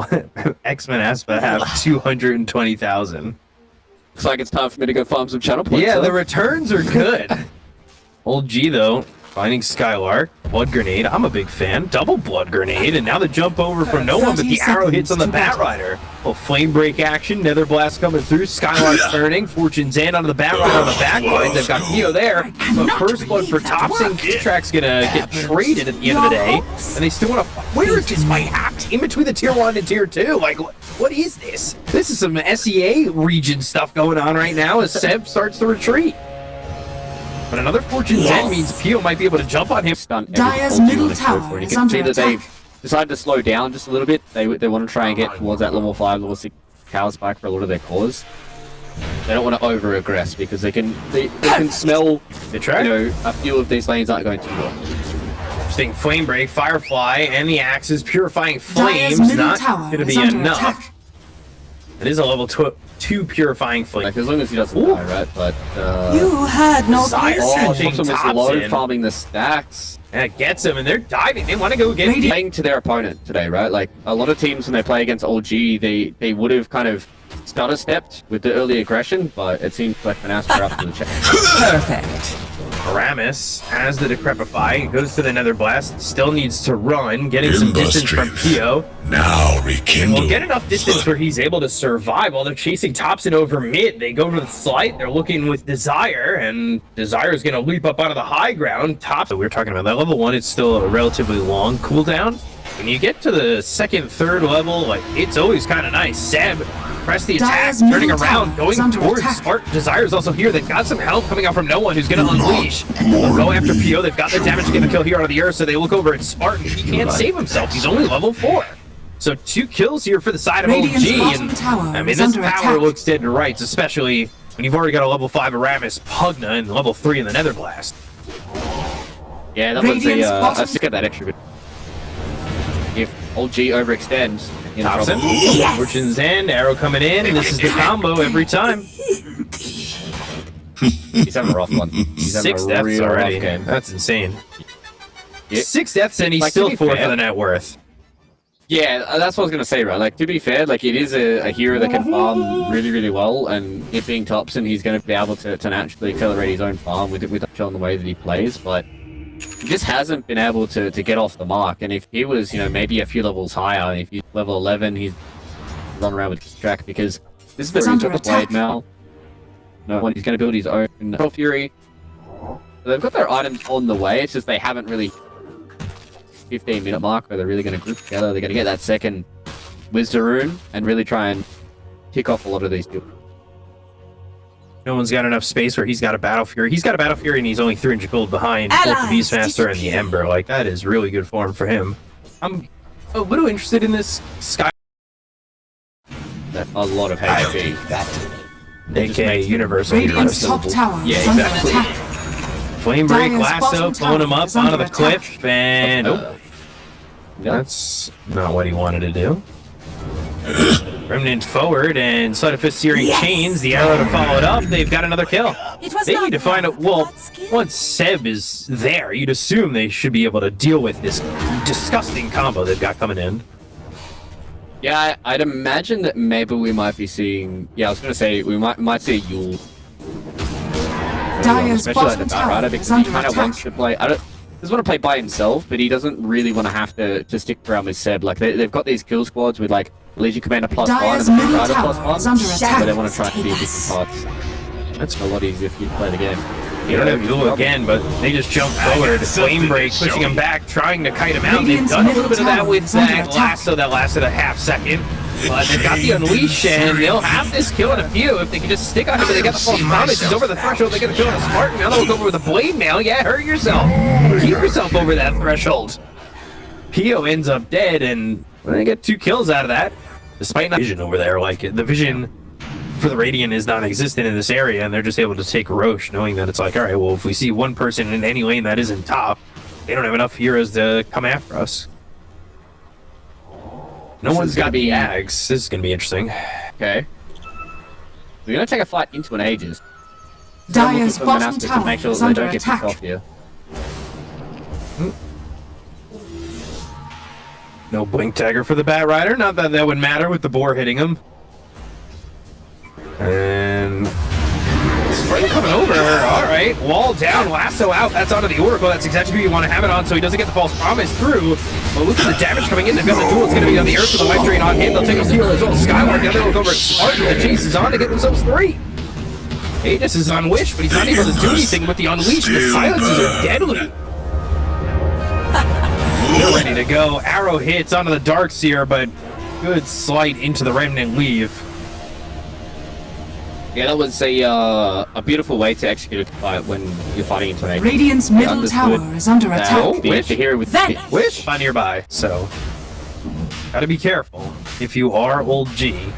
X-MonaspA have 220,000. Looks like it's time for me to go farm some channel points. Yeah, the returns are good. Old.G though, finding Skylark, Blood Grenade. I'm a big fan. Double Blood Grenade, and now the jump over from no one, but the arrow hits on the Bat Rider. Well, Flame Break action, Nether Blast coming through, Skylark turning, Fortune's End onto the Bat Rider on the back lines. They've got Neo there, but first blood for Topson. Track's gonna get traded at the end of the day, and they still want to. Where is this fight happening? In between the tier 1 and tier 2? Like, what is this? This is some SEA region stuff going on right now as Seb starts to retreat. But another Fortune's End means Pio might be able to jump on him. Stunt Dire's middle tower you is can under see that attack. they've decided to slow down just a little bit. They want to try and get towards that level 5, level 6 tower spike for a lot of their cores. They don't want to over-aggress because they can smell, The track? you know, a few of these lanes aren't going to work. Interesting. Flame Break, Firefly, and the axes purifying Dire's flames. middle Not tower going to is be under enough. attack. It is a level 2 purifying flame. Like, as long as he doesn't die, right? But, You had no Sire patience. catching Topson was low, Topson. farming the stacks. And it gets them, and they're diving. They want to go get Radiant- Playing to their opponent today, right? Like, a lot of teams when they play against Old.G, they would have kind of stutter-stepped with the early aggression, but it seems like MonaspA are up to the challenge. Perfect. Aramis has the Decrepify, goes to the Nether Blast, still needs to run, getting some distance from Pio. Now And rekindle. will get enough distance where he's able to survive while they're chasing Topson over mid. They go for the slight, they're looking with Desire, and Desire is going to leap up out of the high ground. Topson, we were talking about that level 1, it's still a relatively long cooldown. When you get to the 2nd, 3rd level, like, it's always kind of nice. Seb, press the attack, Dire's turning middle around, tower going is under towards attack. Spark. Desire's also here. They've got some help coming out from no one who's going to unleash. They'll go after Pio. They've got the damage to get the kill here out of the earth, so they look over at Spartan. He can't save himself. He's only level 4. So 2 kills here for the side of Radiant's OG. bottom And tower I mean, is this under power attack. looks dead to rights, especially when you've already got a level 5 Aramis, Pugna, and level 3 in the Nether Blast. Yeah, that was Radiant's a, bottom- let's just get that extra bit. If Old.G overextends, you know, Topson, Yes. Fortune's End, arrow coming in, and this is the combo every time. he's having a rough one. He's having 6 a deaths real already. rough game. That's insane. Yeah. 6 deaths, and he's Like, to still be 4 fair- for the net worth. Yeah, that's what I was gonna say, right? Like, to be fair, like, it is a hero that can farm really, really well, and it being Topson, he's gonna be able to naturally accelerate his own farm with on the way that he plays, but he just hasn't been able to get off the mark. And if he was, you know, maybe a few levels higher, if he's level 11, he's run around with this track because this is the He's reason under the blade attack. now. No one, he's gonna build his own Pearl Fury. They've got their items on the way. It's just they haven't really 15-minute mark where they're really going to group together. They're going to get that second Wisdom Rune and really try and kick off a lot of these people. No one's got enough space where he's got a Battle Fury. He's got a Battle Fury and he's only 300 gold behind both the Allies Beastmaster and the Ember. Like, that is really good form for him. I'm a little interested in this Sky, That's a lot of HP. aka Universal Radiant's Hero. top tower Yeah, is under exactly. attack. Flame Break, Dire's Lasso, bottom pulling him tower up is under onto the attack. cliff, and Nope. that's not what he wanted to do. Remnant forward, and Sleight of Fist Searing Chains, the arrow to follow it up. They've got another kill. They need to find out. Well, once Seb is there, you'd assume they should be able to deal with this disgusting combo they've got coming in. Yeah, I'd imagine that maybe we might be seeing. Yeah, I was going to say we might see a Yule. Dire's Especially like the bottom Bat tower Rider is because he under kind of wants attack. to play. Doesn't want to play by himself, but he doesn't really want to have to stick around with Seb. Like they've got these kill squads with like Legion Commander +1 Dire's and middle Rider tower +1, is under so attack. they want to try and do different parts. That's A lot easier if you play the game. You don't have to do it again, but they just jump forward. Flame Break, pushing him back, trying to kite him out. They've Radiant's done a little bit of middle that tower with is under that attack. lasso that lasted a half second. But they've got the Unleash, and they'll have this kill in a few if they can just stick on him. But they got the false promise. He's over the threshold. They get a kill on a Spartan. Now they'll look over with a blade mail. Yeah, hurt yourself. Keep yourself over that threshold. Pio ends up dead, and they get 2 kills out of that. Despite not vision over there, like the vision for the Radiant is non-existent in this area, and they're just able to take Roche, knowing that it's like, all right, well, if we see one person in any lane that isn't top, they don't have enough heroes to come after us. No This one's is gonna got be- the Ags. This is gonna be interesting. Okay. We're gonna take a fight into an Aegis. Dire's So I'm looking for bottom MonaspA to tower make sure is that they under don't get picked attack. off here. No blink tagger for the Bat Rider. Not that that would matter with the boar hitting him. And Spring coming over. All right, wall down, lasso out. That's onto the Oracle. That's exactly who you want to have it on, so he doesn't get the false promise through. But look at the damage coming in. They've got the duel. It's going to be on the Earth with the life drain on him. They'll take a heal as well. Skylark, the other look over at Spartan. The chase is on to get themselves 3. Aegis is on Wish, but he's not able to do anything with the Unleash. The silences are deadly. They're ready to go. Arrow hits onto the Darkseer, but good slight into the Remnant Leave. Yeah, that was a beautiful way to execute a fight when you're fighting into an Radiant's middle tower is under attack. The hero with Wish not nearby, so gotta be careful if you are Old.G.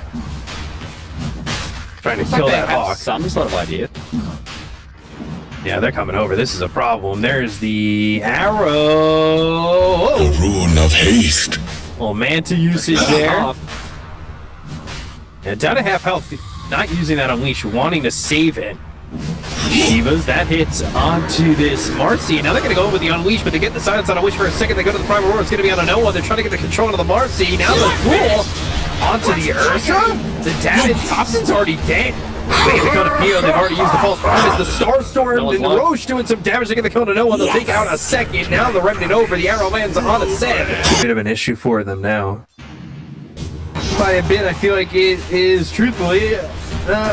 Trying to kill that hawk. Some sort of idea. Yeah, they're coming over. This is a problem. There's the arrow. A rune of haste. Well, Manta usage there. Yeah, down to half health. Not using that Unleash, wanting to save it. Shivas, that hits onto this Marcy. Now they're going to go with the Unleash, but they get the silence on a Wish for a second. They go to the Primal Roar. It's going to be on a no one. They're trying to get the control of the Marcy. Now the Fool onto the Ursa. The damage. Topson's already dead. Wait, they go to Pio. They've already used the false promise. The Starstorm and the Roche doing some damage. They get the kill to no one. They'll take out a second. Now the Remnant over. The arrow lands on a set. Bit of an issue for them now. By a bit, I feel like it is truthfully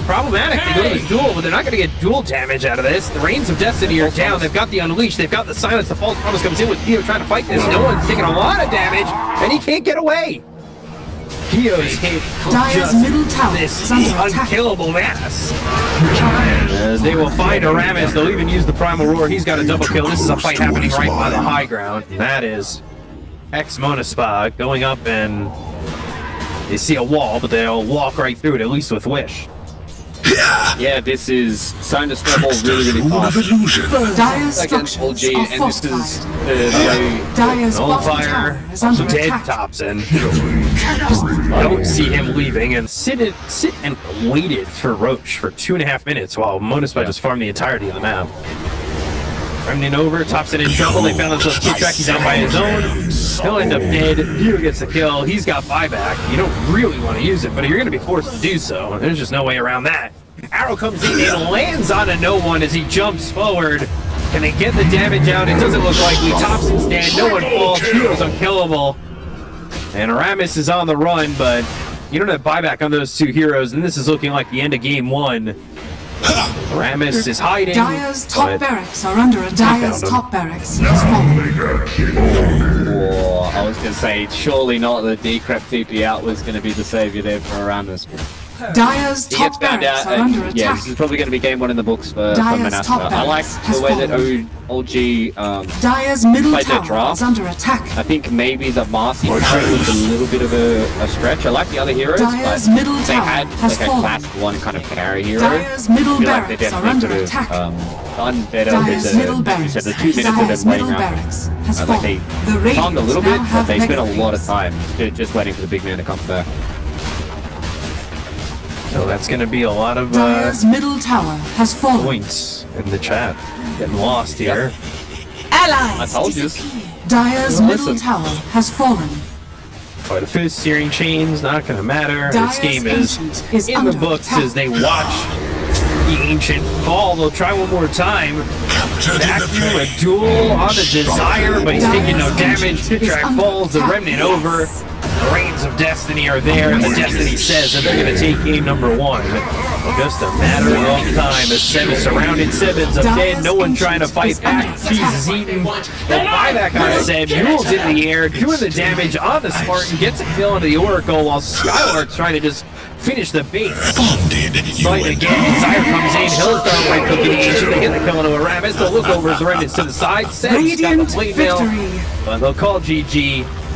problematic. They go to the duel, but they're not going to get dual damage out of this. The Reigns of Destiny are down. They've got the Unleash. They've got the Silence. The False Promise comes in with Pio trying to fight this. No one's taking a lot of damage, and he can't get away. Pio's hit Dire's middle tower this is under attack. unkillable mass. As they will find Aramis, they'll even use the Primal Roar. He's got a double kill. This is a fight happening right by the high ground. And that is ex-MonaspA going up, and they see a wall, but they'll walk right through it, at least with Wish. Yeah, this is starting to snowball really fast. Dire's Against structures Old.G, are and this is fortified. Dire's bottom Nullfire, tower is under dead attack. Topson. Don't see him leaving, and sit and waited for Roche for 2.5 minutes while MonaspA just farmed the entirety of the map. Remnant over, Topson in trouble. They found themselves Keytrack. He's out by his own. He'll end up dead. Pio gets the kill. He's got buyback. You don't really want to use it, but you're going to be forced to do so. There's just no way around that. Arrow comes in and lands on a no one as he jumps forward. Can they get the damage out? It doesn't look likely. Topson's dead. No one falls. Pio's unkillable. And Aramis is on the run, but you don't have buyback on those two heroes, and this is looking like the end of game 1. Aramis is hiding. Dire's top but barracks are under attack. Dire's him. top barracks is falling. Or I was going to say, surely not the Decrep TP out was going to be the savior there for Aramis. Dire's He gets top found barracks out, are under and yeah, attack. this is probably going to be game 1 in the books for Dire's top MonaspA. I like barracks has the way that fallen. Old.G Dire's middle played their tower draft. is under attack. I think maybe the Marcy carry was a little bit of a stretch. I like the other heroes, Dire's but middle they tower had has like a fallen. class 1 kind of carry hero. Dire's middle I feel like they barracks are definitely under could attack. have done better Dire's with middle the, barracks. said, the 2 minutes of Dire's them waiting middle around. barracks has Like fallen. they The calmed a little Radiant bit, now but have they spent a mega lot of creeps. time just waiting for the big man to come back. so that's going to be a lot of Dire's middle tower has fallen. points in the chat. Getting lost here. Allies I told you. disappear. Dire's Well, middle listen. tower has fallen. Fight a fist, searing chains, not going to matter. Dire's This game is ancient is in the under books attack. as they watch the Ancient fall. They'll try one more time. Vacuum, a duel on the Desire, but he's taking no damage. Keytrack falls, the Remnant over. The Reigns of Destiny are there, and the Destiny says that they're going to take game number 1. Just a matter of time as Seb is surrounded. Seb's up dead, no one trying to fight back. Cheese is eaten. The buyback on Seb, Yule's in the air, doing the damage on the Spartan, gets a kill into the Oracle, while Skylark's trying to just finish the bait. Fight again, Desire comes in, he'll start right cooking the Ancient, they get the kill into Aramis, they'll look over as the Remnants to the side, Seb's got the Radiant blade mail, victory. but they'll call GG.